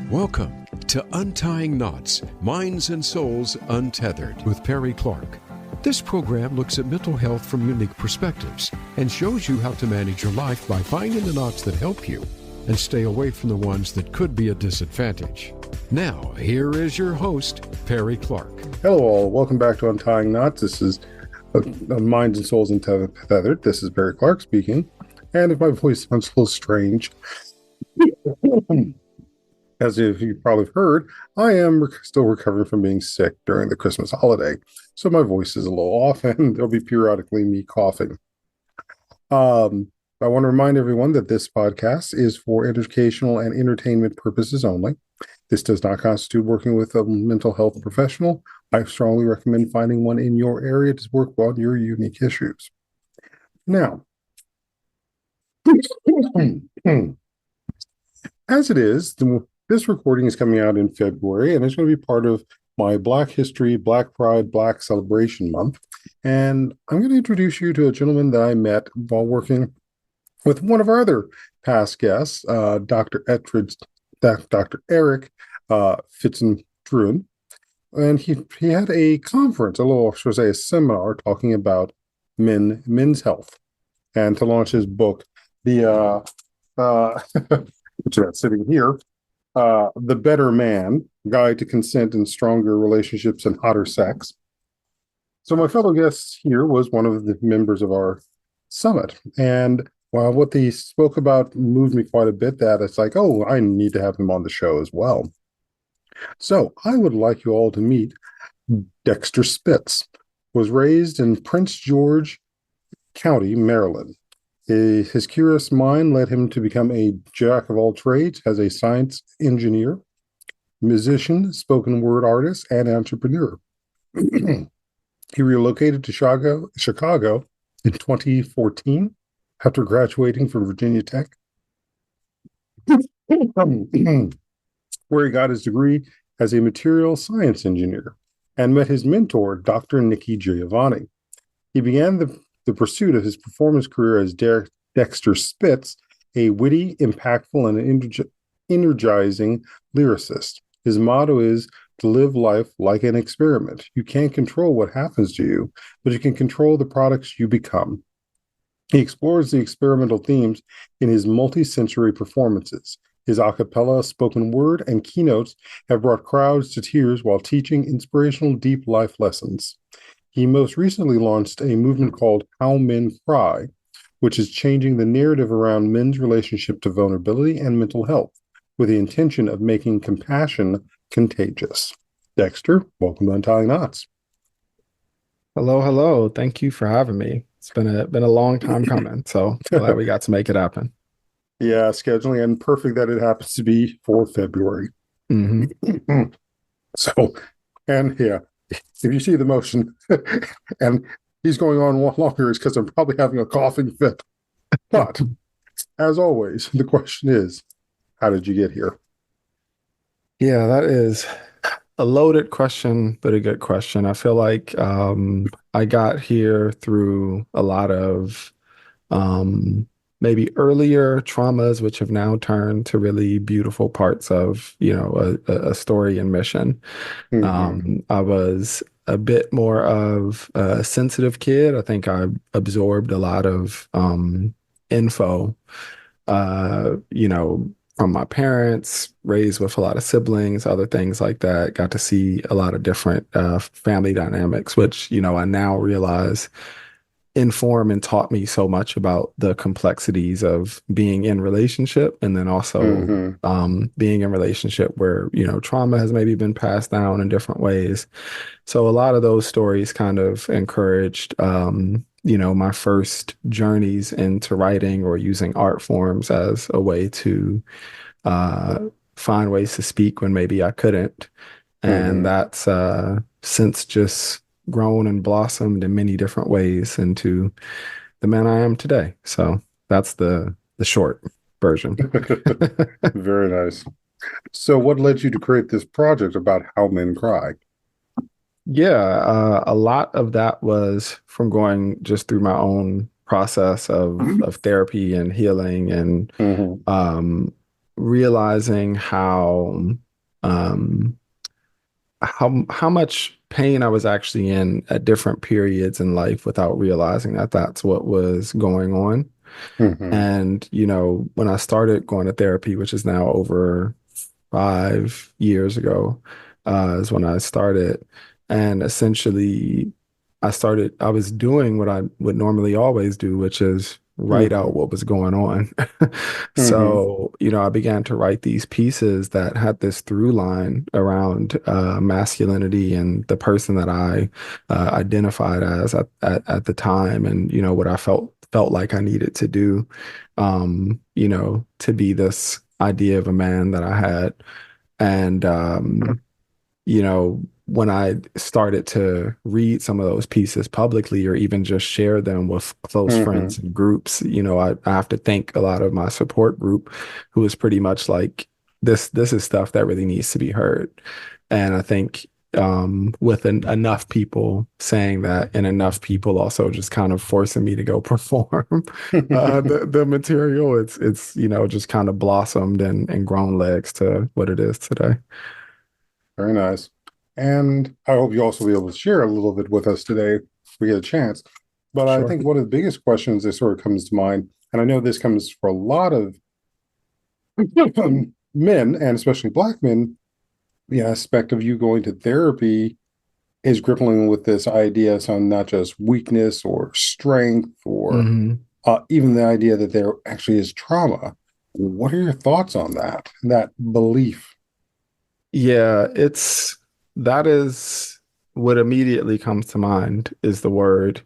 Welcome to Untying Knots, Minds and Souls Untethered with Perry Clark. This program looks at mental health from unique perspectives and shows you how to manage your life by finding the knots that help you and stay away from the ones that could be a disadvantage. Now, here is your host, Perry Clark. Hello all, welcome back to Untying Knots. This is Minds and Souls Untethered. This is Perry Clark speaking. And if my voice sounds a little strange, as if you probably heard, I am still recovering from being sick during the Christmas holiday. So my voice is a little off and there'll be periodically me coughing. I want to remind everyone that this podcast is for educational and entertainment purposes only. This does not constitute working with a mental health professional. I strongly recommend finding one in your area to work on your unique issues. Now, as it is, this recording is coming out in February, and it's going to be part of my Black History, Black Pride, Black Celebration Month. And I'm going to introduce you to a gentleman that I met while working with one of our other past guests, Dr. Eric Fitzendruin. And he had a conference, a seminar talking about men's health, and to launch his book, which is sitting here, The Better Man, Guide to Consent and Stronger Relationships and Hotter Sex. So my fellow guest here was one of the members of our summit. And while what they spoke about moved me quite a bit, that it's like, oh, I need to have him on the show as well. So I would like you all to meet Dxtr Spitz. Was raised in Prince George County, Maryland. His curious mind led him to become a jack of all trades as a science engineer, musician, spoken word artist, and entrepreneur. He relocated to Chicago in 2014 after graduating from Virginia Tech, where he got his degree as a material science engineer and met his mentor, Dr. Nikki Giovanni. He began the pursuit of his performance career as Dxtr Spitz, a witty, impactful, and energizing lyricist. His motto is to live life like an experiment. You can't control what happens to you, but you can control the products you become. He explores the experimental themes in his multi-sensory performances. His a cappella, spoken word, and keynotes have brought crowds to tears while teaching inspirational deep life lessons. He most recently launched a movement called How Men Cry, which is changing the narrative around men's relationship to vulnerability and mental health, with the intention of making compassion contagious. Dxtr, welcome to Untying Knots. Hello. Thank you for having me. It's been a long time coming, so glad we got to make it happen. Yeah, scheduling, and perfect that it happens to be for February. Mm-hmm. So, and yeah, if you see the motion, and he's going on longer, it's because I'm probably having a coughing fit. But, as always, the question is, how did you get here? Yeah, that is a loaded question, but a good question. I feel like I got here through a lot of maybe earlier traumas, which have now turned to really beautiful parts of, a story and mission. Mm-hmm. I was a bit more of a sensitive kid. I think I absorbed a lot of info, from my parents, raised with a lot of siblings, other things like that. Got to see a lot of different family dynamics, which, I now realize inform and taught me so much about the complexities of being in relationship, and then also being in relationship where, trauma has maybe been passed down in different ways. So a lot of those stories kind of encouraged, my first journeys into writing or using art forms as a way to find ways to speak when maybe I couldn't. And that's since just grown and blossomed in many different ways into the man I am today. So that's the short version. Very nice. So what led you to create this project about How Men Cry? Yeah, a lot of that was from going just through my own process of therapy and healing and realizing um, how much pain I was actually in at different periods in life without realizing that that's what was going on. Mm-hmm. And, when I started going to therapy, which is now over 5 years ago, is when I started. And essentially, I was doing what I would normally always do, which is write Mm-hmm. out what was going on. Mm-hmm. So, I began to write these pieces that had this through line around masculinity and the person that I identified as at the time, and, what I felt like I needed to do, to be this idea of a man that I had. And, when I started to read some of those pieces publicly or even just share them with close Mm-hmm. friends and groups, I have to thank a lot of my support group who was pretty much like, this is stuff that really needs to be heard. And I think with enough people saying that and enough people also just kind of forcing me to go perform the material, it's just kind of blossomed and grown legs to what it is today. Very nice. And I hope you also be able to share a little bit with us today if we get a chance. But I Sure. think one of the biggest questions that sort of comes to mind, and I know this comes for a lot of men, and especially Black men, the aspect of you going to therapy is grappling with this idea of some not just weakness or strength or hmm even the idea that there actually is trauma. What are your thoughts on that belief? Yeah, that is what immediately comes to mind is the word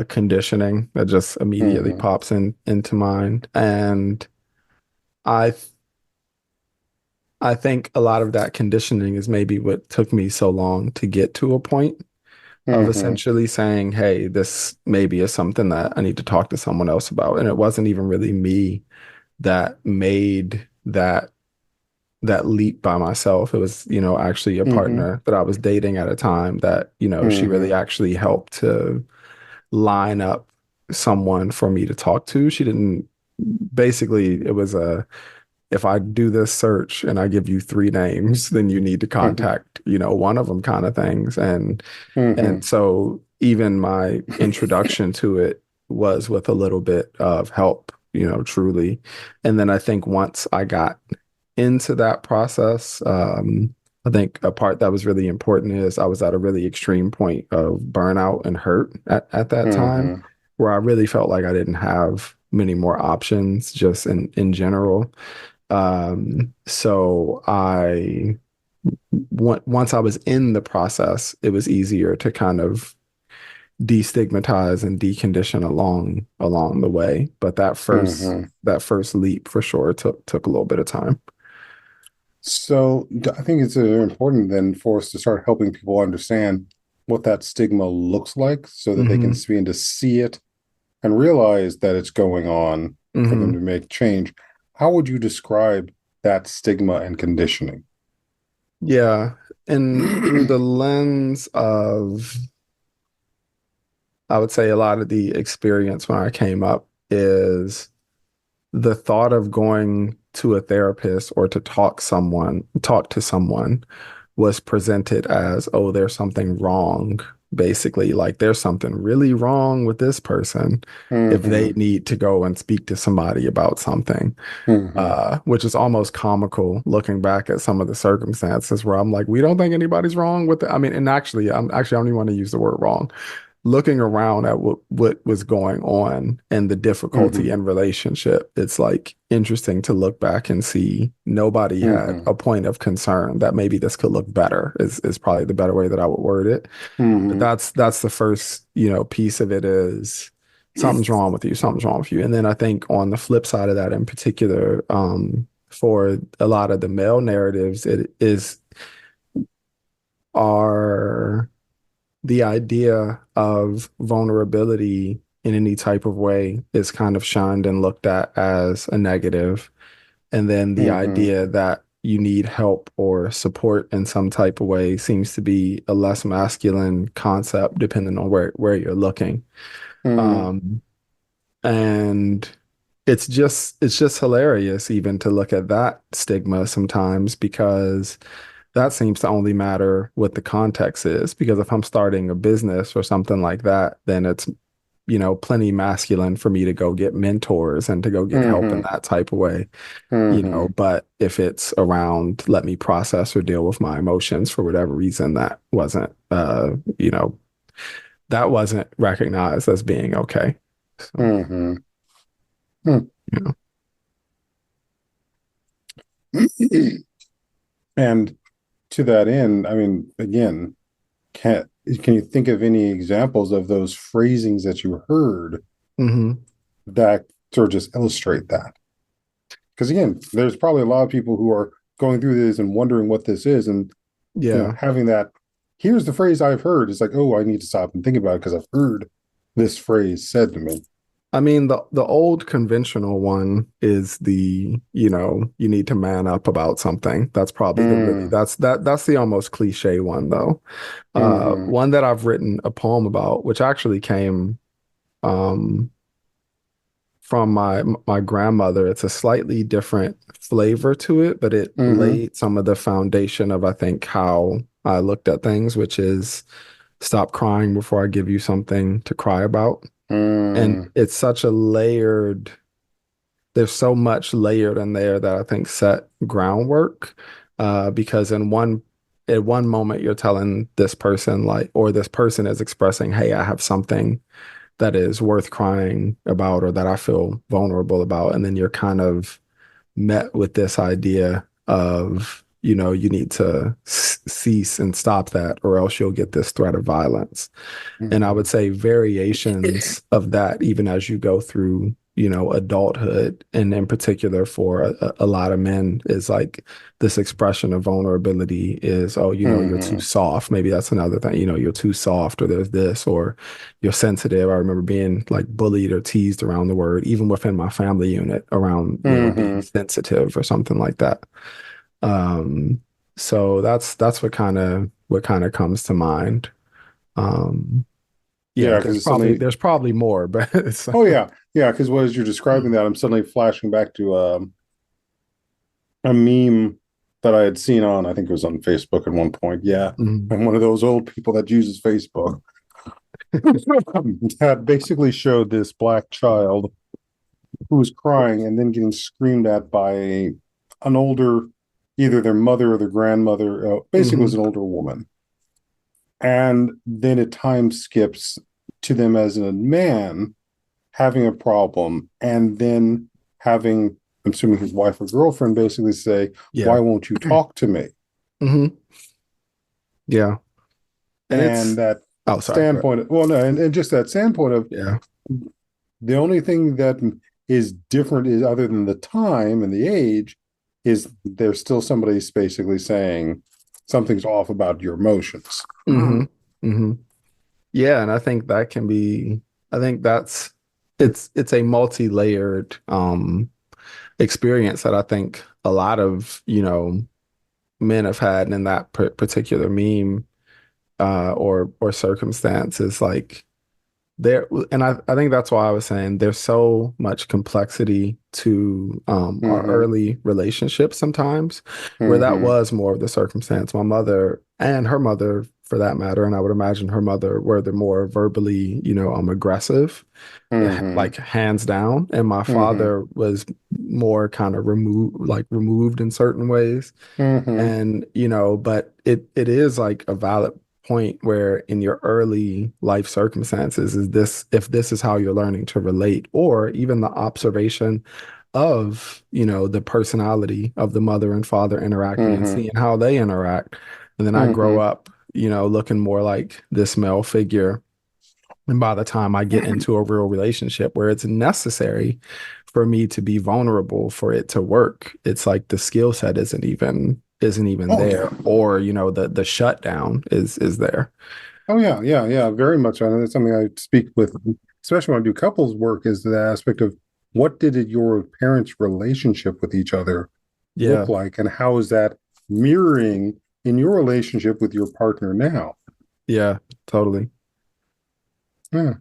conditioning that just immediately Hmm. pops into mind. And I I think a lot of that conditioning is maybe what took me so long to get to a point of Hmm. essentially saying, hey, this maybe is something that I need to talk to someone else about. And it wasn't even really me that made that leap by myself. It was, actually a Hmm. partner that I was dating at a time that, she really Hmm. actually helped to line up someone for me to talk to. She didn't, basically, it was if I do this search and I give you three names, then you need to Hmm. contact, one of them kind of things. And Hmm. so even my introduction to it was with a little bit of help, truly. And then I think once I got into that process, I think a part that was really important is I was at a really extreme point of burnout and hurt at that time, Hmm. where I really felt like I didn't have many more options just in general. So once I was in the process, it was easier to kind of destigmatize and decondition along the way. But Hmm. that first leap for sure took a little bit of time. So I think it's important then for us to start helping people understand what that stigma looks like so that they can hmm begin to see it and realize that it's going on for them to hmm make change. How would you describe that stigma and conditioning? Yeah. And through the lens of, I would say a lot of the experience when I came up is the thought of going to a therapist or to talk to someone was presented as, oh, there's something wrong. Basically, like there's something really wrong with this person if they Hmm. need to go and speak to somebody about something, Hmm. which is almost comical looking back at some of the circumstances where I'm like, we don't think anybody's wrong with it. I mean, and I don't even want to use the word wrong, looking around at what was going on and the difficulty Hmm. in relationship, it's like interesting to look back and see nobody had Hmm. a point of concern that maybe this could look better is probably the better way that I would word it. But Hmm. that's the first, piece of it is something's wrong with you. And then I think on the flip side of that in particular, for a lot of the male narratives, it is our the idea of vulnerability in any type of way is kind of shunned and looked at as a negative. And then the Hmm. idea that you need help or support in some type of way seems to be a less masculine concept depending on where you're looking. Hmm. Um, and it's just hilarious even to look at that stigma sometimes, because that seems to only matter what the context is. Because if I'm starting a business or something like that, then it's, plenty masculine for me to go get mentors and to go get help in Mm-hmm. that type of way, Mm-hmm. but if it's around let me process or deal with my emotions for whatever reason, that wasn't recognized as being okay. So, Mm-hmm. Hmm. you know. And to that end, I mean, again, can you think of any examples of those phrasings that you heard Hmm. that sort of just illustrate that? Because again, there's probably a lot of people who are going through this and wondering what this is, and Yeah. having that. Here's the phrase I've heard. It's like, oh, I need to stop and think about it because I've heard this phrase said to me. I mean, the old conventional one is you need to man up about something. That's probably Mm, that's the almost cliche one though. mm-hmm, One that I've written a poem about, which actually came um from my grandmother. It's a slightly different flavor to it, but it mm-hmm, laid some of the foundation of, I think, how I looked at things, which is stop crying before I give you something to cry about. And mm, it's such a layered, there's so much layered in there that I think set groundwork. Because at one moment you're telling this person like, or this person is expressing, hey, I have something that is worth crying about or that I feel vulnerable about. And then you're kind of met with this idea of, you need to cease and stop that, or else you'll get this threat of violence. And I would mm-hmm, say variations of that, even as you go through, adulthood, and in particular for a lot of men, is like this expression of vulnerability is, oh, you're too mm-hmm, soft. Maybe that's another thing, you're too soft, or there's this, or you're sensitive. I remember being like bullied or teased around the word, even within my family unit, around, being mm-hmm. sensitive or something like that. Um, so that's what kind of comes to mind. Um, yeah, Yeah, because there's it's probably suddenly. there's probably more, but it's Oh yeah, yeah. Because as you're describing that, I'm suddenly flashing back to a meme that I had seen on. I think it was on Facebook at one point. Yeah, Mhm. I'm one of those old people that uses Facebook. That basically showed this black child who was crying and then getting screamed at by an older, either their mother or their grandmother. Basically, was Mhm. an older woman, and then it time skips to them as a man having a problem, and then having, I'm assuming his wife or girlfriend, basically say, Yeah. "Why won't you talk to me?" Hmm. Yeah. And And it's that oh, sorry, go ahead. standpoint, well, no, and just that standpoint of Yeah. the only thing that is different is, other than the time and the age, is there's still somebody basically saying something's off about your emotions. Hmm. Hmm. Yeah, and I think it's a multi-layered experience that I think a lot of, men have had in that particular meme, or circumstance, is like there. And I think that's why I was saying there's so much complexity to our Mm-hmm. early relationships sometimes, where that Mm-hmm. was more of the circumstance. My mother and her mother, for that matter, and I would imagine her mother, were the more verbally, aggressive, Mm-hmm. like hands down. And my Mm-hmm. father was more kind of removed in certain ways. Mm-hmm. And, but it is like a valid point where in your early life circumstances, if this is how you're learning to relate, or even the observation of, the personality of the mother and father interacting and Mm-hmm. seeing how they interact. And then I grow Mm-hmm. up, looking more like this male figure. And by the time I get into a real relationship where it's necessary for me to be vulnerable for it to work, it's like the skill set isn't even Oh yeah. there, or the shutdown is there. Oh yeah, yeah, yeah, very much. I know that's something I speak with, especially when I do couples work, is the aspect of what did your parents' relationship with each other look Yeah, like, and how is that mirroring in your relationship with your partner now? yeah, totally. Yeah.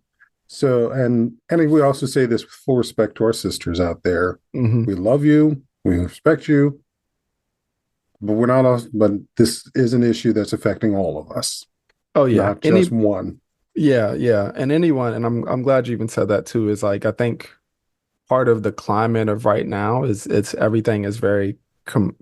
So, and we also say this with full respect to our sisters out there. Hmm. We love you, we respect you, but we're not us. But this is an issue that's affecting all of us, Oh yeah. not just one. Yeah, yeah. And anyone, and I'm glad you even said that too, is like I think part of the climate of right now is it's everything is very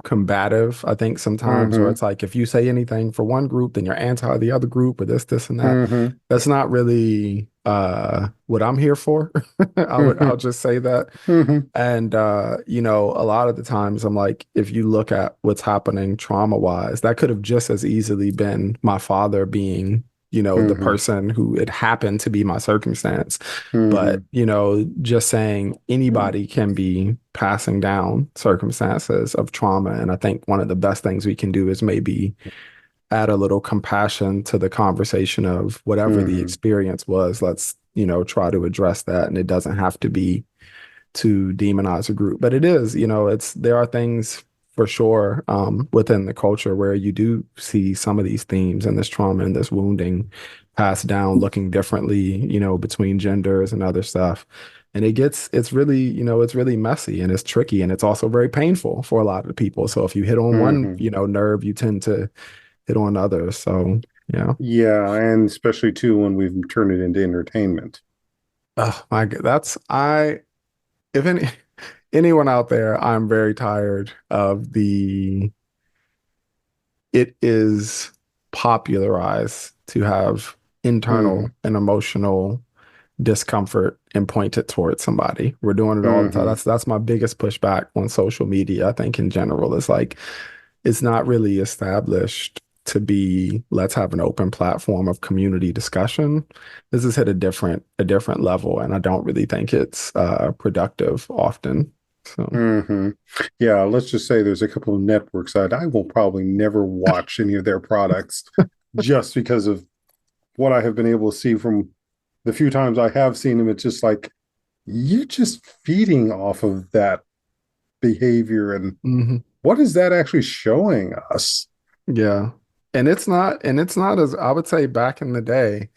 combative. I think sometimes where Mm-hmm. it's like if you say anything for one group, then you're anti the other group or this, and that. Mm-hmm. That's not really what I'm here for. I'll Mm-hmm. just say that. Mm-hmm. And a lot of the times I'm like, if you look at what's happening trauma-wise, that could have just as easily been my father being, the Mm-hmm. person who it happened to be my circumstance. Mm-hmm. But, just saying anybody can be passing down circumstances of trauma. And I think one of the best things we can do is maybe add a little compassion to the conversation of whatever the Mm-hmm. experience was. Let's, try to address that. And it doesn't have to be to demonize a group, but it is, there are things for sure within the culture where you do see some of these themes and this trauma and this wounding passed down looking differently, between genders and other stuff. And it's really messy and it's tricky and it's also very painful for a lot of people. So if you hit on one, Mm-hmm. nerve, you tend to hit on others. So, yeah. Yeah, and especially too when we've turned it into entertainment. Oh my God. If anyone out there, I'm very tired of it is popularized to have Mm-hmm. internal and emotional discomfort and point it towards somebody. We're doing it all the time. Mm-hmm. That's my biggest pushback on social media, I think in general. Is like it's not really established to be let's have an open platform of community discussion. This has hit a different level, and I don't really think it's productive often. So Mm-hmm. Yeah, let's just say there's a couple of networks that I will probably never watch any of their products just because of what I have been able to see from the few times I have seen them. It's just like you're just feeding off of that behavior. And mhm. what is that actually showing us? Yeah. And it's not as I would say back in the day,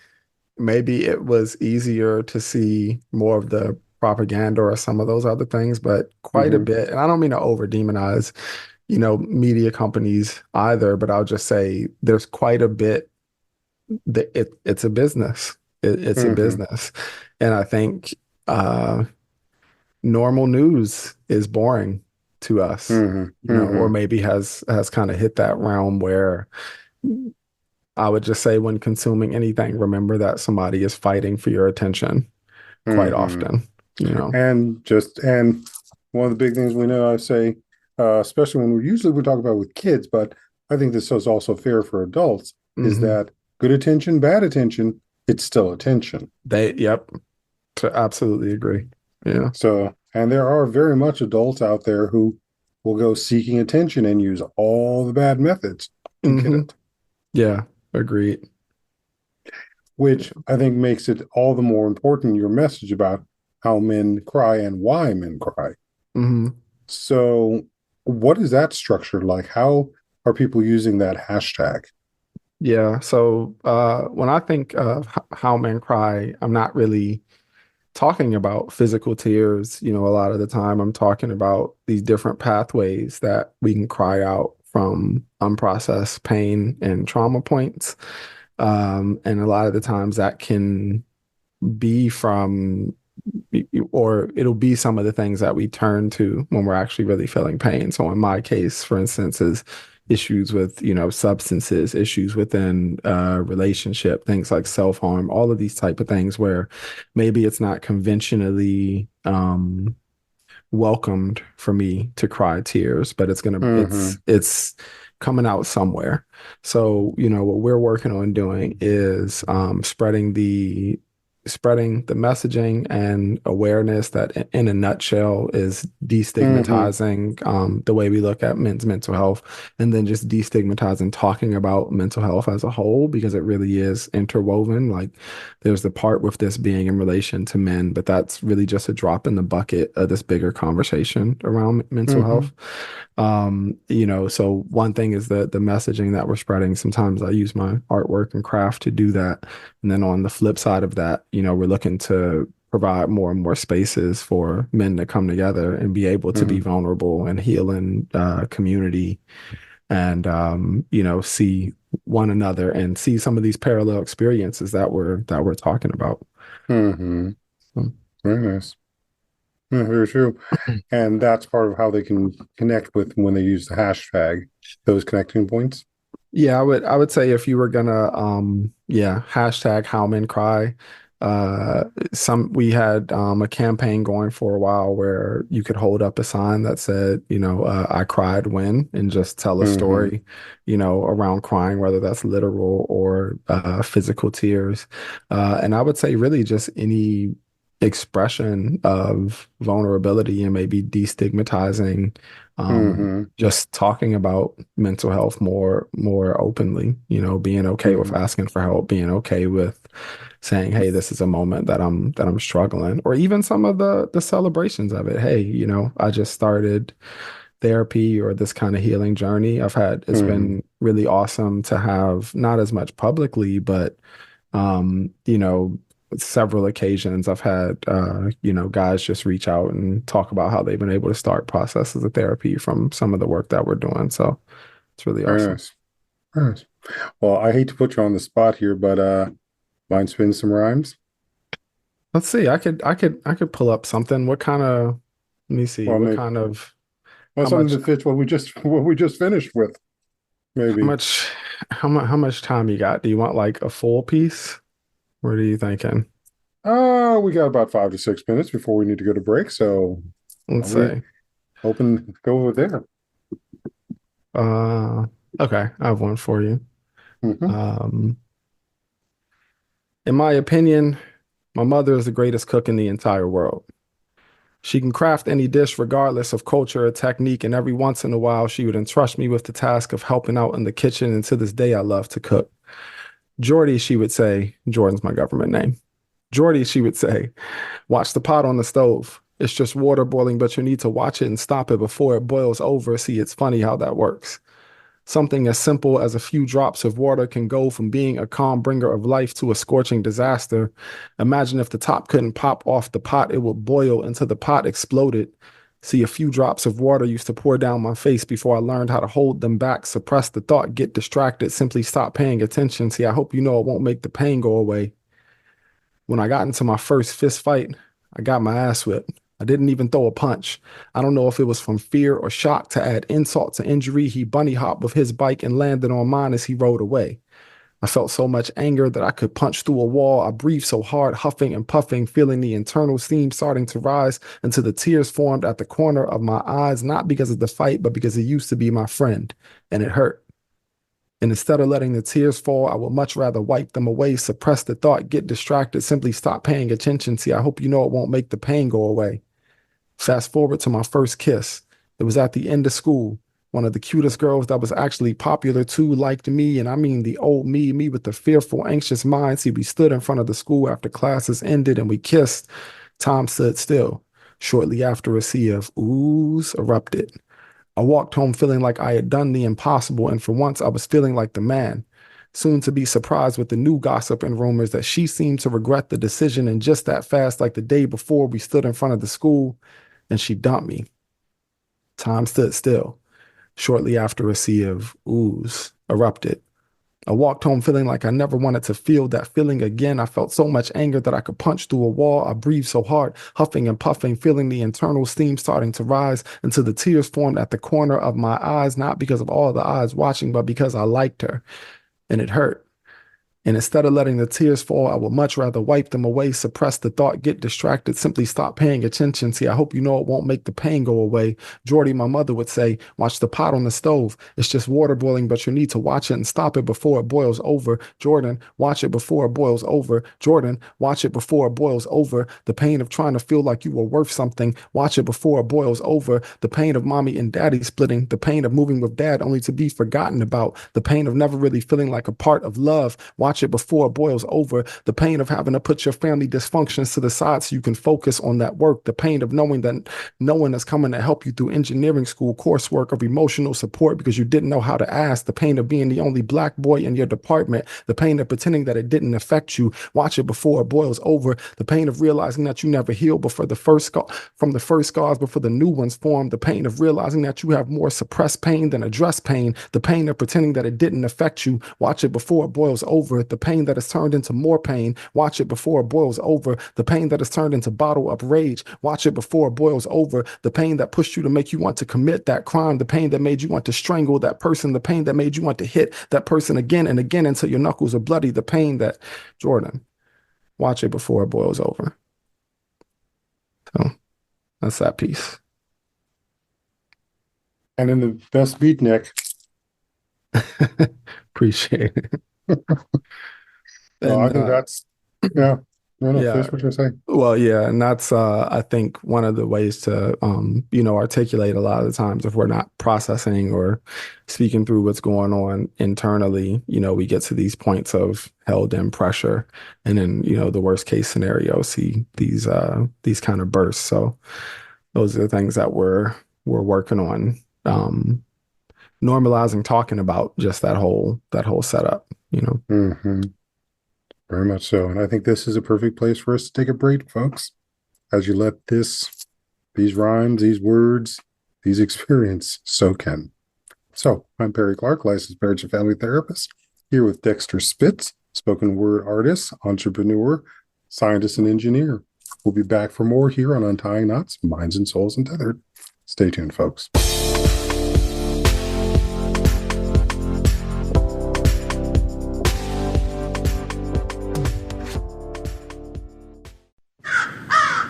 maybe it was easier to see more of the propaganda or some of those other things, but quite a Mm-hmm. bit. And I don't mean to over demonize, media companies either, but I'll just say there's quite a bit that it's a business. It's a Mm-hmm. business. And I think normal news is boring to us, Mm-hmm. or Mm-hmm. maybe has kind of hit that realm where I would just say when consuming anything, remember that somebody is fighting for your attention quite Mm-hmm. often, you know. And one of the big things we know, I say, especially when we talk about with kids, but I think this is also fair for adults, is Hmm. that good attention, bad attention, it's still attention. Yep, to absolutely agree. Yeah. So, and there are very much adults out there who will go seeking attention and use all the bad methods to get Hmm. it, Yeah, agreed. which I think makes it all the more important your message about how men cry and why men cry. Hmm. So, what is that structured like? How are people using that hashtag? Yeah. So when I think of how men cry, I'm not really talking about physical tears. A lot of the time I'm talking about these different pathways that we can cry out from unprocessed pain and trauma points. And a lot of the times that can be from, or it'll be some of the things that we turn to when we're actually really feeling pain. So in my case, for instance, is issues with, substances, issues within relationship, things like self-harm, all of these type of things where maybe it's not conventionally welcomed for me to cry tears, but Mm-hmm. it's coming out somewhere. So, what we're working on doing is spreading the messaging and awareness that in a nutshell is Mm-hmm. destigmatizing the way we look at men's mental health and then just destigmatizing talking about mental health as a whole because it really is interwoven. Like there's the part with this being in relation to men, but that's really just a drop in the bucket of this bigger conversation around mental Mm-hmm. health. So one thing is the messaging that we're spreading. Sometimes I use my artwork and craft to do that. And then on the flip side of that, we're looking to provide more and more spaces for men to come together and be able to be Hmm. vulnerable and heal in community and see one another and see some of these parallel experiences that we're talking about. Hmm. So, Very nice. Yeah, very true. And that's part of how they can connect with when they use the hashtag, those connecting points. yeah, I would say if you were gonna hashtag how men cry. We had a campaign going for a while where you could hold up a sign that said, I cried when, and just tell a Hmm. story, around crying, whether that's literal or physical tears. And I would say really just any expression of vulnerability and maybe destigmatizing, Hmm. just talking about mental health more openly, being okay with Hmm. asking for help, being okay with saying, hey, this is a moment that I'm struggling, or even some of the celebrations of it. Hey, I just started therapy or this kind of healing journey. It's Hmm. been really awesome to have not as much publicly, but um, you know, several occasions I've had guys just reach out and talk about how they've been able to start processes of therapy from some of the work that we're doing. So it's really Very awesome. nice. Very nice. Well, I hate to put you on the spot here, but mind spin some rhymes? Let's see. I could pull up something. Let me see. Well, What maybe kind of well, how something much that fits what we just what we just finished with, how maybe. much how much time you got? Do you want like a full piece? What are you thinking? We got about 5 to 6 minutes before we need to go to break, so Let's we say. open go over there. Uh okay, I have one for you. Hmm. Um in my opinion, my mother is the greatest cook in the entire world. She can craft any dish regardless of culture or technique, and every once in a while she would entrust me with the task of helping out in the kitchen, and to this day I love to cook. Jordy, she would say, Jordan's my government name. Jordy, she would say, watch the pot on the stove. It's just water boiling, but you need to watch it and stop it before it boils over. See, it's funny how that works. Something as simple as a few drops of water can go from being a calm bringer of life to a scorching disaster. Imagine if the top couldn't pop off the pot, it would boil until the pot exploded. See, a few drops of water used to pour down my face before I learned how to hold them back, suppress the thought, get distracted, simply stop paying attention. See, I hope you know it won't make the pain go away. When I got into my first fist fight, I got my ass whipped. I didn't even throw a punch. I don't know if it was from fear or shock to add insult to injury. He bunny hopped with his bike and landed on mine as he rode away. I felt so much anger that I could punch through a wall. I breathed so hard, huffing and puffing, feeling the internal steam starting to rise until the tears formed at the corner of my eyes, not because of the fight, but because he used to be my friend, and it hurt. And instead of letting the tears fall, I would much rather wipe them away, suppress the thought, get distracted, simply stop paying attention. See, I hope you know it won't make the pain go away. Fast forward to my first kiss. It was at the end of school. One of the cutest girls that was actually popular too liked me, and I mean the old me with the fearful, anxious mind. See, we stood in front of the school after classes ended and we kissed. Time stood still. Shortly after, a sea of oohs erupted. I walked home feeling like I had done the impossible, and for once I was feeling like the man. Soon to be surprised with the new gossip and rumors that she seemed to regret the decision, and just that fast, like the day before, we stood in front of the school and she dumped me. Time stood still. Shortly after, a sea of oohs erupted. I walked home feeling like I never wanted to feel that feeling again. I felt so much anger that I could punch through a wall. I breathed so hard, huffing and puffing, feeling the internal steam starting to rise until the tears formed at the corner of my eyes, not because of all the eyes watching, but because I liked her. And it hurt. And instead of letting the tears fall, I would much rather wipe them away, suppress the thought, get distracted, simply stop paying attention. See, I hope you know it won't make the pain go away. Jordy, my mother would say, watch the pot on the stove. It's just water boiling, but you need to watch it and stop it before it boils over. Jordan, watch it before it boils over. Jordan, watch it before it boils over. The pain of trying to feel like you were worth something. Watch it before it boils over. The pain of mommy and daddy splitting. The pain of moving with dad only to be forgotten about. The pain of never really feeling like a part of love. Watch Watch it before it boils over. The pain of having to put your family dysfunctions to the side so you can focus on that work. The pain of knowing that no one is coming to help you through engineering school coursework, of emotional support because you didn't know how to ask. The pain of being the only Black boy in your department. The pain of pretending that it didn't affect you. Watch it before it boils over. The pain of realizing that you never healed before from the first scars before the new ones formed. The pain of realizing that you have more suppressed pain than addressed pain. The pain of pretending that it didn't affect you. Watch it before it boils over. The pain that has turned into more pain. Watch it before it boils over. The pain that has turned into bottle up rage. Watch it before it boils over. The pain that pushed you to make you want to commit that crime. The pain that made you want to strangle that person. The pain that made you want to hit that person again and again until your knuckles are bloody. The pain that, Jordan, watch it before it boils over. So that's that piece. And in the best beatnik. Appreciate it. Well, I think that's, yeah. No, yeah. finish what you're saying. Well, yeah, and that's I think one of the ways to articulate a lot of the times if we're not processing or speaking through what's going on internally, we get to these points of held in pressure, and then the worst case scenario, see these kind of bursts. So those are the things that we're working on, normalizing, talking about just that whole setup. Mm-hmm. Very much so. And I think this is a perfect place for us to take a break, folks, as you let these rhymes, these words, these experiences soak in. So I'm Perry Clark, licensed marriage and family therapist, here with Dxtr Spitz, spoken word artist, entrepreneur, scientist, and engineer. We'll be back for more here on Untying Knots, Minds and Souls Untethered. Stay tuned, folks.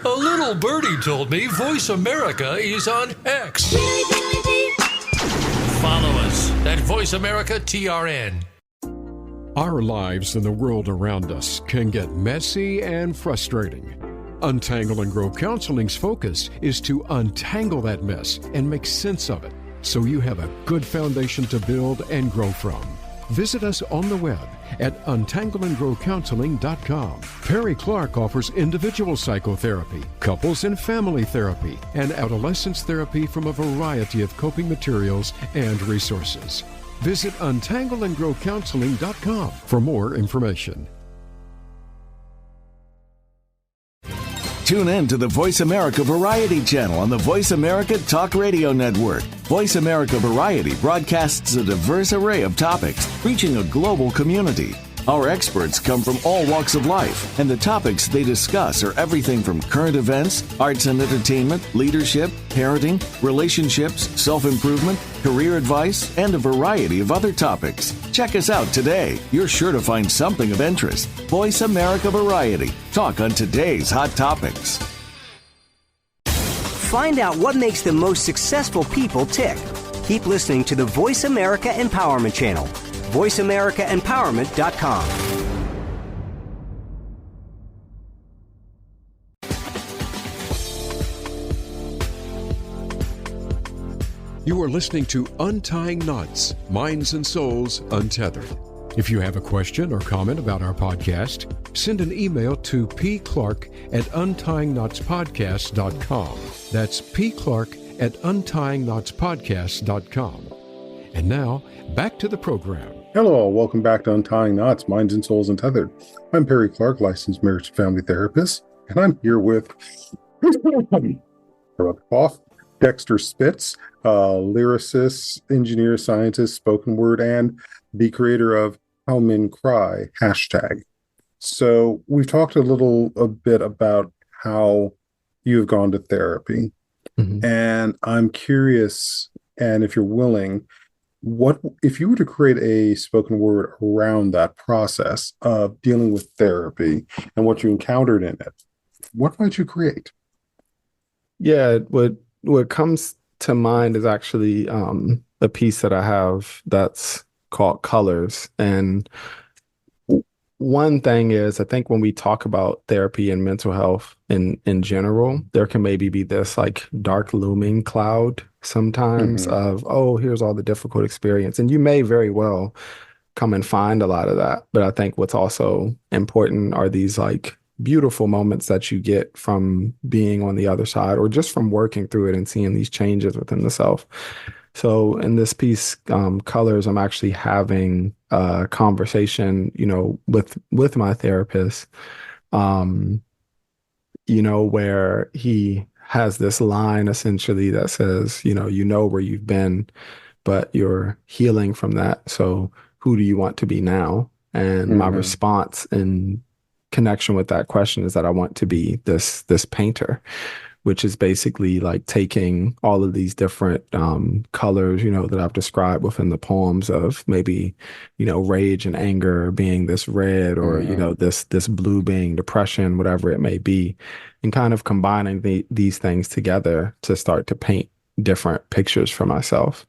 A little birdie told me Voice America is on X. Follow us at Voice America TRN. Our lives and the world around us can get messy and frustrating. Untangle and Grow Counseling's focus is to untangle that mess and make sense of it so you have a good foundation to build and grow from. Visit us on the web at untangleandgrowcounseling.com. Perry Clark offers individual psychotherapy, couples and family therapy, and adolescence therapy from a variety of coping materials and resources. Visit untangleandgrowcounseling.com for more information. Tune in to the Voice America Variety channel on the Voice America Talk Radio Network. Voice America Variety broadcasts a diverse array of topics, reaching a global community. Our experts come from all walks of life, and the topics they discuss are everything from current events, arts and entertainment, leadership, parenting, relationships, self-improvement, career advice, and a variety of other topics. Check us out today. You're sure to find something of interest. Voice America Variety. Talk on today's hot topics. Find out what makes the most successful people tick. Keep listening to the Voice America Empowerment Channel. VoiceAmericaEmpowerment.com. You are listening to Untying Knots, Minds and Souls Untethered. If you have a question or comment about our podcast, send an email to pclark@untyingknotspodcast.com. That's pclark@untyingknotspodcast.com. And now, back to the program. Hello, welcome back to Untying Knots, Minds and Souls Untethered. I'm Perry Clark, licensed marriage and family therapist, and I'm here with Dxtr Spitz, lyricist, engineer, scientist, spoken word, and the creator of How Men Cry, #. So we've talked a bit about how you've gone to therapy, and I'm curious, and if you're willing, what if you were to create a spoken word around that process of dealing with therapy and what you encountered in it, what might you create? Yeah, what comes to mind is actually a piece that I have that's called Colors. And one thing is, I think when we talk about therapy and mental health in general, there can maybe be this like dark looming cloud sometimes of, oh, here's all the difficult experience. And you may very well come and find a lot of that. But I think what's also important are these like beautiful moments that you get from being on the other side or just from working through it and seeing these changes within the self. So in this piece, Colors, I'm actually having a conversation, with my therapist, um, where he has this line essentially that says, you know where you've been, but you're healing from that. So who do you want to be now? And my response in connection with that question is that I want to be this painter, which is basically like taking all of these different colors, that I've described within the poems of maybe, rage and anger being this red, or, this blue being depression, whatever it may be, and kind of combining these things together to start to paint different pictures for myself.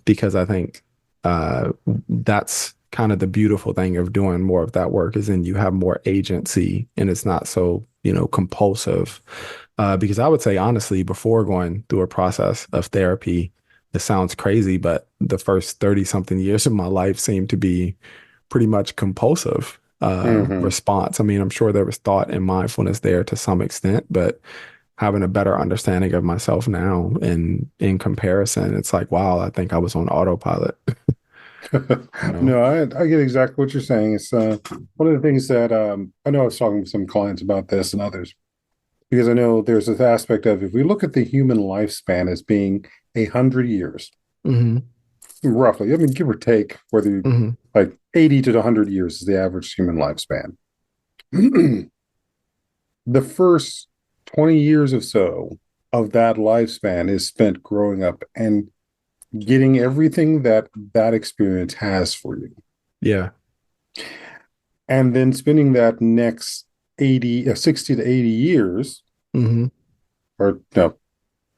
Because I think that's kind of the beautiful thing of doing more of that work, is then you have more agency and it's not so, compulsive. Because I would say, honestly, before going through a process of therapy, it sounds crazy, but the first 30 something years of my life seemed to be pretty much compulsive response. I mean, I'm sure there was thought and mindfulness there to some extent, but having a better understanding of myself now and in comparison, it's like, wow, I think I was on autopilot. No, I get exactly what you're saying. It's one of the things that I know I was talking with some clients about this and others, because I know there's this aspect of, if we look at the human lifespan as being 100 years, roughly, I mean, give or take, whether you, like 80 to 100 years is the average human lifespan. The first 20 years or so of that lifespan is spent growing up and getting everything that experience has for you. Yeah. And then spending that next 60 to 80 years, or no,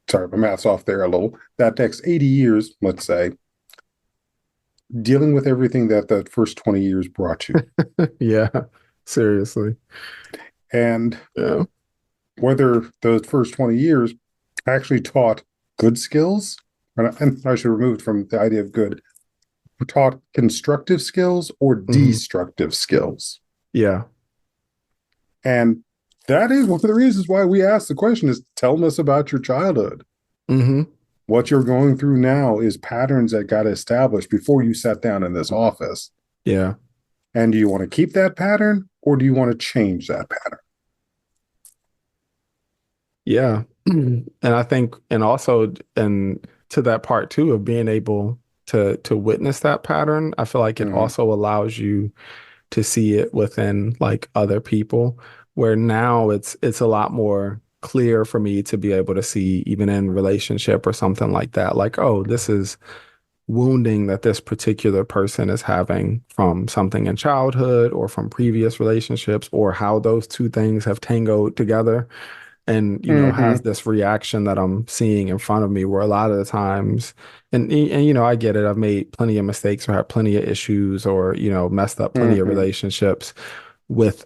sorry, my math's off there a little. That next 80 years, let's say, dealing with everything that the first 20 years brought you. Yeah, seriously. And whether those first 20 years actually taught good skills, and I should remove it from the idea of good, taught constructive skills or destructive skills. Yeah. And that is one of the reasons why we ask the question, is tell us about your childhood. What you're going through now is patterns that got established before you sat down in this office. Yeah. And do you want to keep that pattern, or do you want to change that pattern? Yeah. And I think, and also, and to that part too, of being able to witness that pattern, I feel like it also allows you to see it within like other people, where now it's a lot more clear for me to be able to see, even in relationship or something like that, like, oh, this is wounding that this particular person is having from something in childhood or from previous relationships, or how those two things have tangled together. And, has this reaction that I'm seeing in front of me, where a lot of the times, and I get it, I've made plenty of mistakes or had plenty of issues, or, messed up plenty of relationships with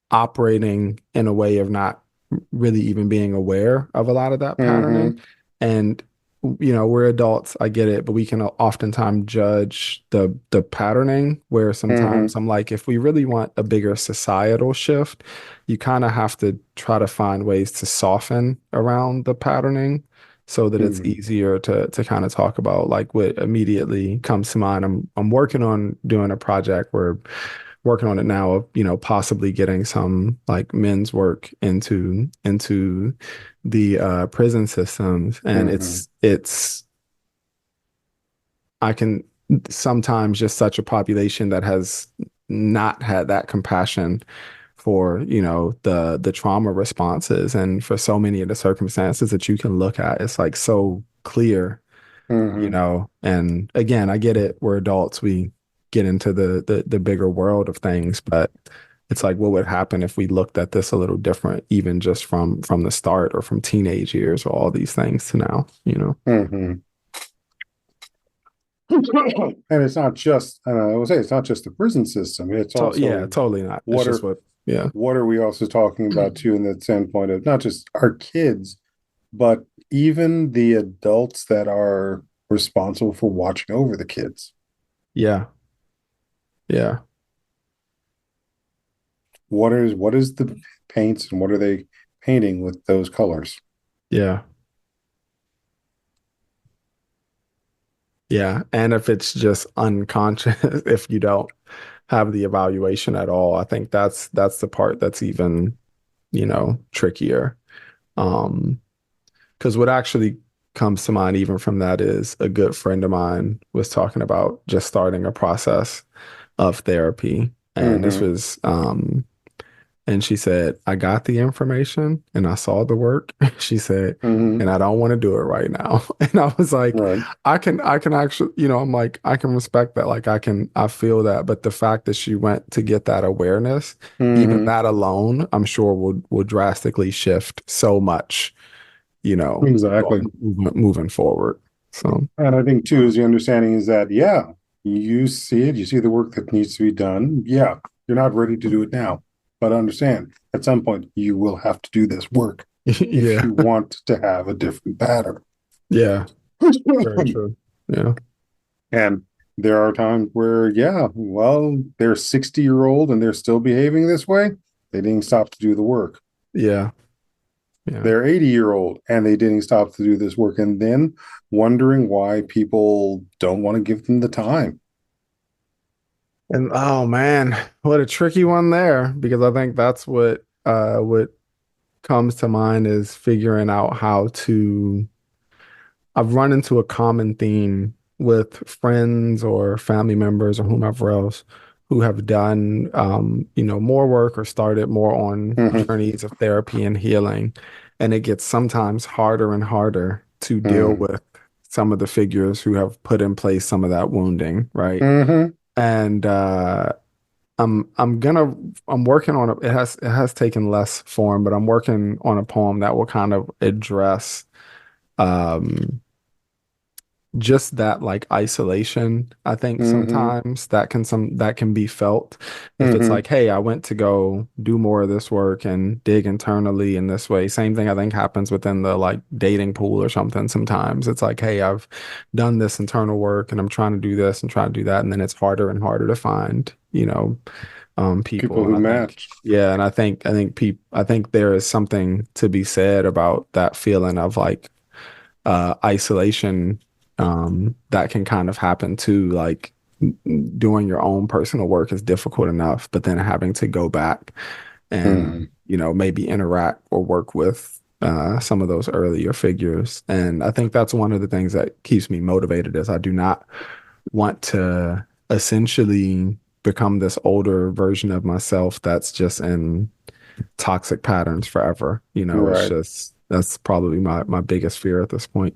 operating in a way of not really even being aware of a lot of that patterning. And, we're adults, I get it, but we can oftentimes judge the patterning, where sometimes I'm like, if we really want a bigger societal shift, you kind of have to try to find ways to soften around the patterning so that it's easier to kind of talk about. Like, what immediately comes to mind, I'm working on doing a project where working on it now of, possibly getting some like men's work into the prison systems. And it's I can sometimes just such a population that has not had that compassion for, the trauma responses, and for so many of the circumstances that you can look at, it's like so clear, and again, I get it. We're adults. We get into the bigger world of things, but it's like, what would happen if we looked at this a little different, even just from the start, or from teenage years, or all these things to now, And it's not just, I would say, it's not just the prison system. It's also, yeah, totally not. It's just what are we also talking about too, in that standpoint of not just our kids, but even the adults that are responsible for watching over the kids. Yeah. Yeah. What is the paints and what are they painting with those colors? Yeah. Yeah. And if it's just unconscious, if you don't have the evaluation at all, I think that's the part that's even, trickier. Um, because what actually comes to mind even from that is a good friend of mine was talking about just starting a process of therapy. And this Mm-hmm. was and she said, I got the information and I saw the work. She said, Mm-hmm. and I don't want to do it right now. And I was like, Right. I can actually, I'm like, I can respect that. Like I feel that. But the fact that she went to get that awareness, even Mm-hmm. that alone, I'm sure would drastically shift so much, Exactly. moving forward. So And I think too is the understanding is that yeah, you see it, you see the work that needs to be done. Yeah, you're not ready to do it now, but understand at some point you will have to do this work if yeah, you want to have a different pattern. yeah, very true. Yeah, And there are times where, yeah, well, they're 60-year-old and they're still behaving this way. They didn't stop to do the work. yeah, yeah. They're 80-year-old and they didn't stop to do this work. And then wondering why people don't want to give them the time. And oh man, what a tricky one there, because I think that's what comes to mind is figuring out how to. I've run into a common theme with friends or family members or whomever else who have done more work or started more on Mm-hmm. journeys of therapy and healing. And it gets sometimes harder and harder to deal Mm-hmm. with some of the figures who have put in place some of that wounding, right? Mm-hmm. And I'm working on it has taken less form, but I'm working on a poem that will kind of address um just that like isolation. I think Mm-hmm. sometimes that can be felt if it's Mm-hmm. like, hey, I went to go do more of this work and dig internally in this way. Same thing I think happens within the like dating pool or something. Sometimes it's like, hey, I've done this internal work and I'm trying to do this and trying to do that, and then it's harder and harder to find, People people. And who I think, match. yeah, and I think there is something to be said about that feeling of like isolation that can kind of happen too. Like doing your own personal work is difficult enough, but then having to go back and Mm-hmm. maybe interact or work with some of those earlier figures. And I think that's one of the things that keeps me motivated is I do not want to essentially become this older version of myself that's just in toxic patterns forever. It's Right. just that's probably my biggest fear at this point.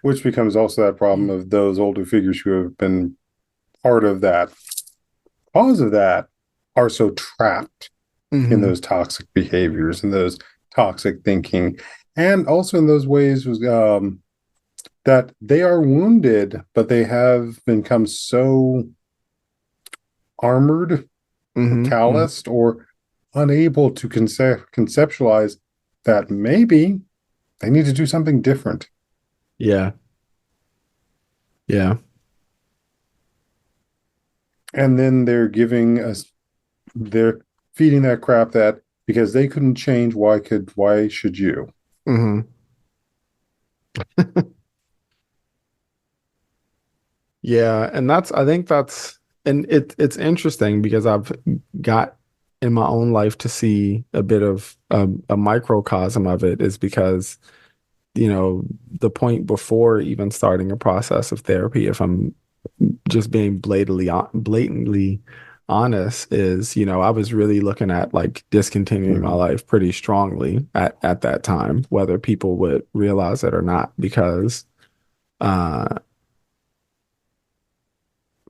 Which becomes also that problem of those older figures who have been part of that, cause of that, are so trapped in Hmm. those toxic behaviors and those toxic thinking. And also in those ways was that they are wounded, but they have become so armored or Hmm. Hmm. calloused or unable to conceptualize that maybe they need to do something different. Yeah. Yeah. And then they're feeding that crap that because they couldn't change, why should you? Hmm. Yeah. And I think and it's interesting because I've got in my own life to see a bit of a microcosm of it is because, the point before even starting a process of therapy, if I'm just being blatantly honest, is, I was really looking at like discontinuing my Mm-hmm. life pretty strongly at that time, whether people would realize it or not, because uh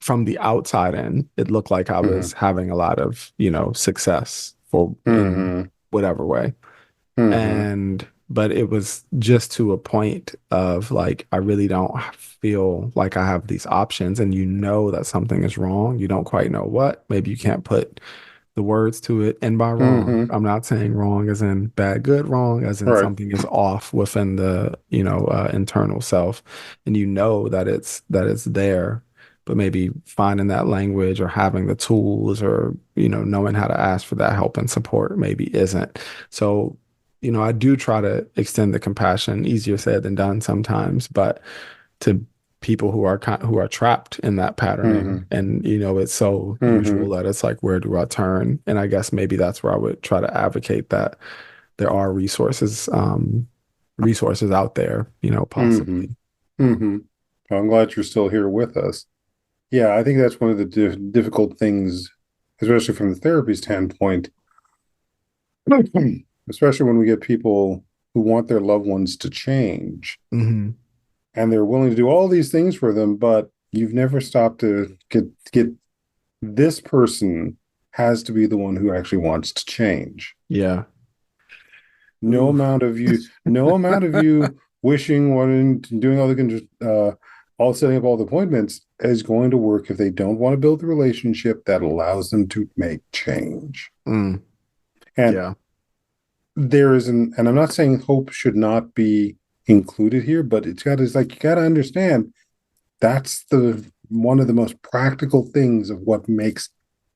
from the outside in, it looked like I Mm-hmm. was having a lot of, success for in Mm-hmm. whatever way. Mm-hmm. But it was just to a point of like, I really don't feel like I have these options. And that something is wrong. You don't quite know what. Maybe you can't put the words to it. And by wrong, Mm-hmm. I'm not saying wrong as in bad, good, wrong, as in Right. something is off within the, internal self. And that it's there. but maybe finding that language or having the tools or, knowing how to ask for that help and support maybe isn't. So, I do try to extend the compassion, easier said than done sometimes, but to people who are trapped in that patterning, and it's so usual that it's like, where do I turn? And I guess maybe that's where I would try to advocate that there are resources out there, possibly. I'm glad you're still here with us. Yeah, I think that's one of the difficult things, especially from the therapy standpoint, especially when we get people who want their loved ones to change, and they're willing to do all these things for them, but you've never stopped to get this person has to be the one who actually wants to change. Yeah. No amount of you wishing, wanting, doing all setting up all the appointments is going to work if they don't want to build the relationship that allows them to make change. And Yeah. and I'm not saying hope should not be included here, but it's like, you got to understand that's one of the most practical things of what makes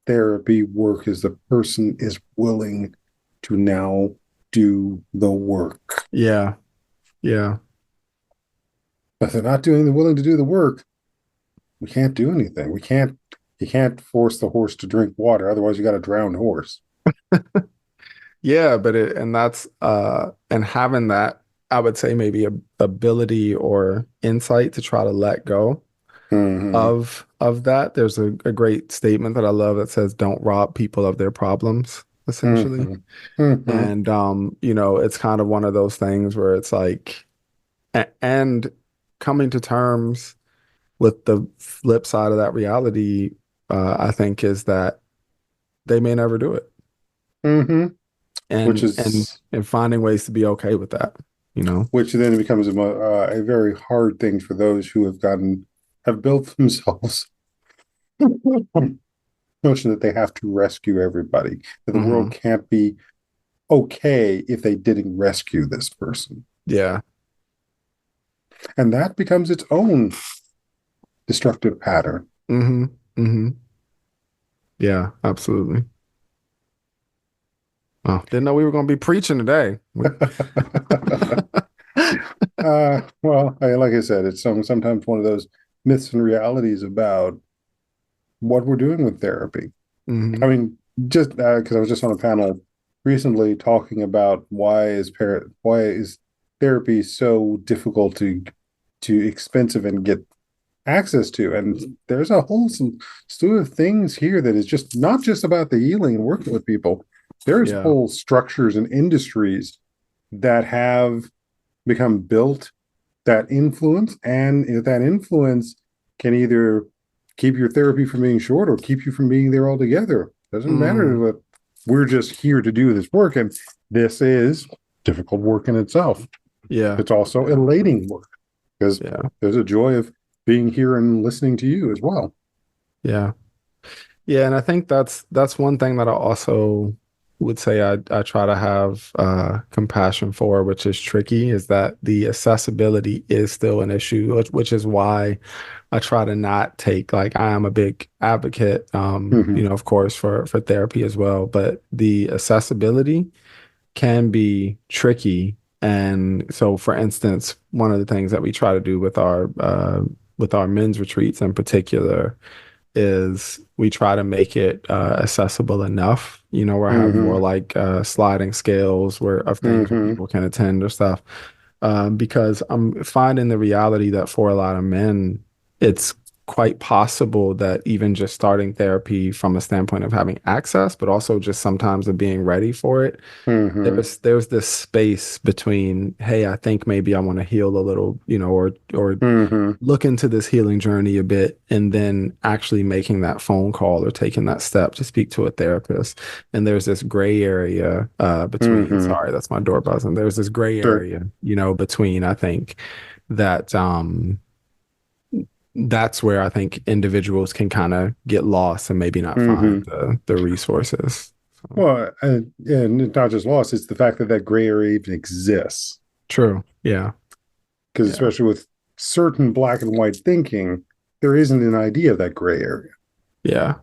therapy work is the person is willing to now do the work. Yeah. Yeah. But if they're not willing to do the work, we can't do anything. You can't force the horse to drink water. Otherwise, you got a drowned horse. Yeah, but and having that, I would say maybe a ability or insight to try to let go of that. There's a great statement that I love that says, "Don't rob people of their problems," essentially. And it's kind of one of those things where it's like, and coming to terms with the flip side of that reality, I think, is that they may never do it. And finding ways to be okay with that, which then becomes a very hard thing for those who have built themselves notion that they have to rescue everybody, that the world can't be okay if they didn't rescue this person. Yeah. And that becomes its own destructive pattern. Yeah, absolutely. Oh, didn't know we were going to be preaching today. Well, like I said, it's sometimes one of those myths and realities about what we're doing with therapy. I mean, just because I was just on a panel recently talking about why is therapy so difficult to expensive and get access to, and there's a whole slew of things here that is just not just about the healing and working with people. There's whole structures and industries that have become built that influence, and that influence can either keep your therapy from being short or keep you from being there altogether. Doesn't matter. We're just here to do this work, and this is difficult work in itself. Yeah, it's also elating work because there's a joy of being here and listening to you as well. Yeah, and I think that's one thing that I also would say I try to have compassion for, which is tricky, is that the accessibility is still an issue, which is why I try to not take, like, I am a big advocate, of course, for therapy as well, but the accessibility can be tricky. And so, for instance, one of the things that we try to do with our men's retreats in particular is we try to make it accessible enough, where I have more like sliding scales of things where people can attend or stuff. Because I'm finding the reality that for a lot of men, it's quite possible that even just starting therapy from a standpoint of having access, but also just sometimes of being ready for it, there's this space between, hey, I think maybe I want to heal a little, or look into this healing journey a bit, and then actually making that phone call or taking that step to speak to a therapist. And there's this gray area between, sorry, that's my door buzzing. There's this gray area, between, I think, that that's where I think individuals can kind of get lost and maybe not find the resources. So. Well, and not just lost, it's the fact that gray area even exists. True. Yeah. Because especially with certain black and white thinking, there isn't an idea of that gray area. Yeah.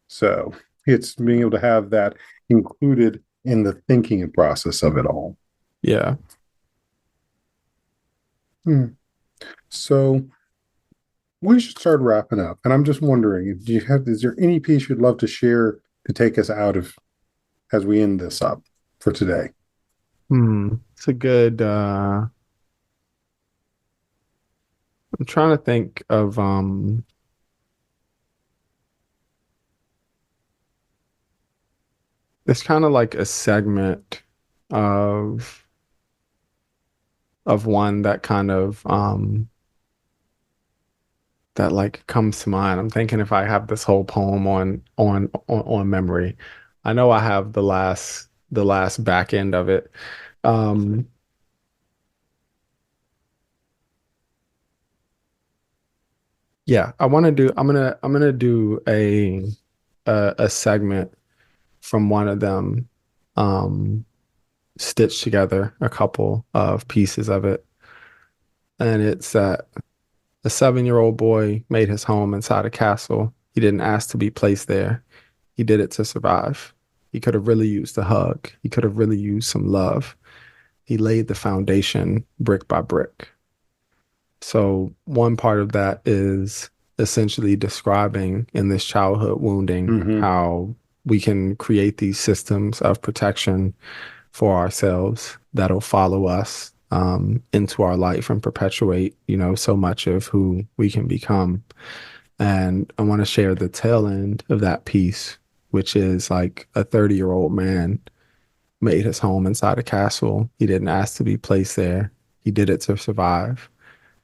So it's being able to have that included in the thinking and process of it all. Yeah. So we should start wrapping up. And I'm just wondering, is there any piece you'd love to share to take us out of as we end this up for today? It's a good I'm trying to think of it's kind of like a segment of one that kind of that like comes to mind. I'm thinking if I have this whole poem on memory. I know I have the last back end of it. Um yeah, I'm gonna do a segment from one of them, um stitch together a couple of pieces of it. And it's that a 7-year-old boy made his home inside a castle. He didn't ask to be placed there. He did it to survive. He could have really used a hug. He could have really used some love. He laid the foundation brick by brick. So one part of that is essentially describing in this childhood wounding how we can create these systems of protection for ourselves that'll follow us into our life and perpetuate, so much of who we can become. And I want to share the tail end of that piece, which is like a 30-year-old man made his home inside a castle. He didn't ask to be placed there. He did it to survive.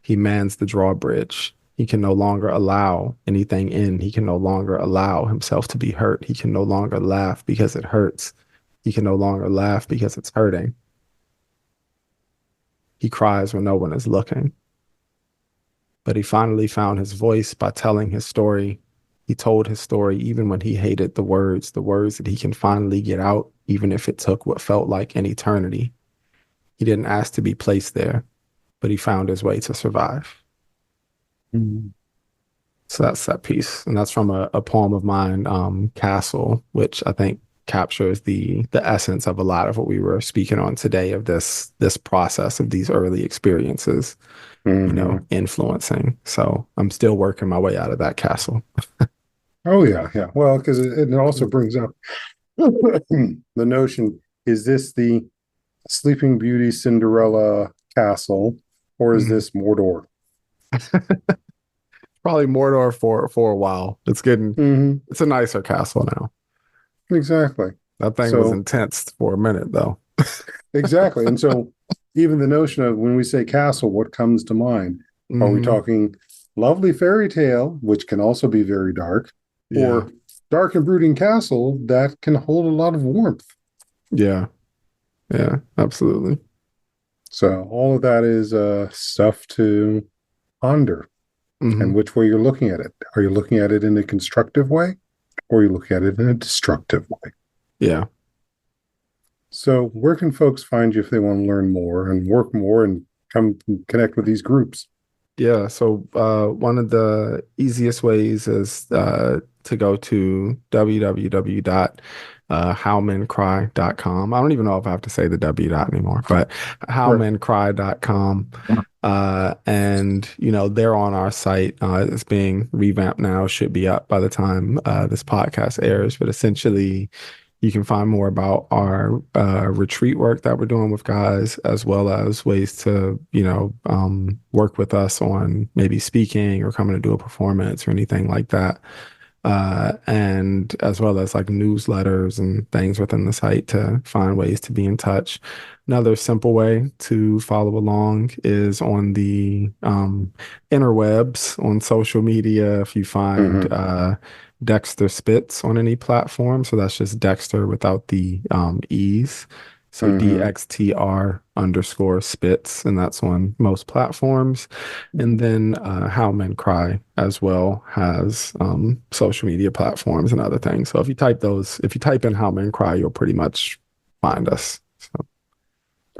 He mans the drawbridge. He can no longer allow anything in. He can no longer allow himself to be hurt. He can no longer laugh because it hurts. He can no longer laugh because it's hurting. He cries when no one is looking. But he finally found his voice by telling his story. He told his story even when he hated the words that he can finally get out, even if it took what felt like an eternity. He didn't ask to be placed there, but he found his way to survive. So that's that piece. And that's from a poem of mine, Castle, which I think captures the essence of a lot of what we were speaking on today, of this process of these early experiences, influencing. So I'm still working my way out of that castle. Oh, yeah. Well, because it also brings up the notion, is this the Sleeping Beauty Cinderella castle, or is this Mordor? Probably Mordor for a while. It's getting it's a nicer castle now. Exactly. That thing was intense for a minute, though. Exactly. And so even the notion of when we say castle, what comes to mind? Are we talking lovely fairy tale, which can also be very dark, or dark and brooding castle that can hold a lot of warmth? Yeah, absolutely. So all of that is stuff to ponder. And which way you're looking at it. Are you looking at it in a constructive way, or are you looking at it in a destructive way? Yeah. So where can folks find you if they want to learn more and work more and come connect with these groups? Yeah. So one of the easiest ways is to go to www.howmencry.com. I don't even know if I have to say the W dot anymore, but howmencry.com. And they're on our site. It's being revamped now, should be up by the time this podcast airs, but essentially you can find more about our retreat work that we're doing with guys, as well as ways to work with us on maybe speaking or coming to do a performance or anything like that. And as well as like newsletters and things within the site to find ways to be in touch. Another simple way to follow along is on the interwebs, on social media. If you find Dxtr Spits on any platform, so that's just Dxtr without the E's. So DXTR_Spits, and that's on most platforms. And then How Men Cry as well has social media platforms and other things. So if you type in How Men Cry, you'll pretty much find us. So.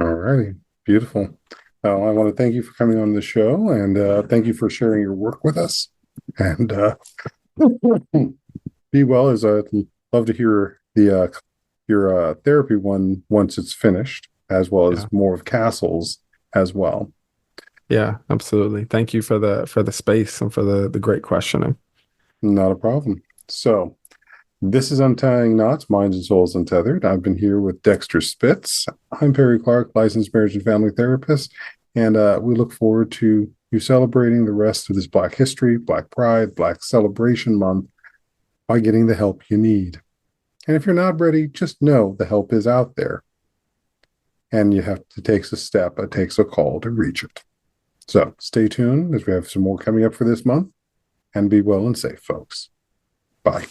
All righty. Beautiful. I want to thank you for coming on the show, and thank you for sharing your work with us. And be well, as I'd love to hear your therapy one once it's finished, as well as more of Castle's as well. Yeah, absolutely. Thank you for the space and for the great questioning. Not a problem. So this is Untying Knots, Minds and Souls Untethered. I've been here with Dxtr Spitz. I'm Perry Clark, licensed marriage and family therapist, and we look forward to you celebrating the rest of this Black History, Black Pride, Black Celebration Month by getting the help you need. And if you're not ready, just know the help is out there. And you have to take a step, it takes a call to reach it. So stay tuned as we have some more coming up for this month. And be well and safe, folks. Bye.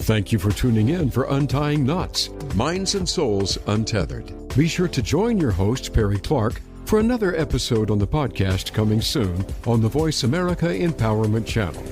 Thank you for tuning in for Untying Knots, Minds and Souls Untethered. Be sure to join your host, Perry Clark, for another episode on the podcast coming soon on the Voice America Empowerment Channel.